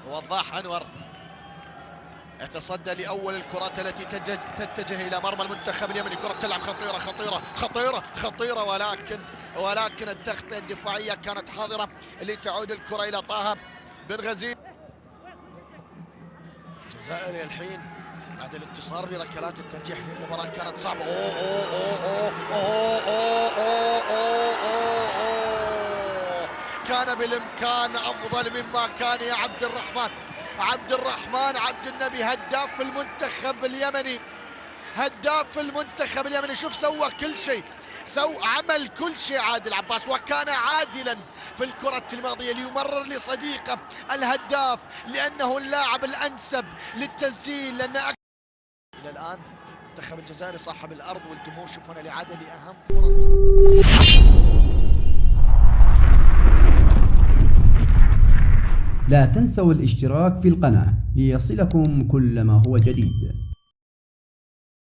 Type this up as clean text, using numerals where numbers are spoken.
وضاح أنور يتصدى لأول الكرات التي تتجه إلى مرمى المنتخب اليمني. كرة تلعب خطيرة خطيرة خطيرة خطيرة، ولكن التغطية الدفاعية كانت حاضرة لتعود الكرة إلى طه بن غزيل. الجزائري الحين بعد الانتصار بركلات الترجيح في المباراة كانت صعبة. كان بالإمكان أفضل مما كان يا عبد الرحمن. عبد النبي هداف المنتخب اليمني، هداف المنتخب اليمني. شوف سوى كل شيء، عمل كل شيء عادل عباس، وكان عادلا في الكرة الماضية ليمرر لصديقه الهداف لأنه اللاعب الأنسب للتسجيل. لأن إلى الآن المنتخب الجزائري صاحب الأرض، والجمهور شوفونا لعادة لأهم فرص. لا تنسوا الاشتراك في القناة ليصلكم كل ما هو جديد.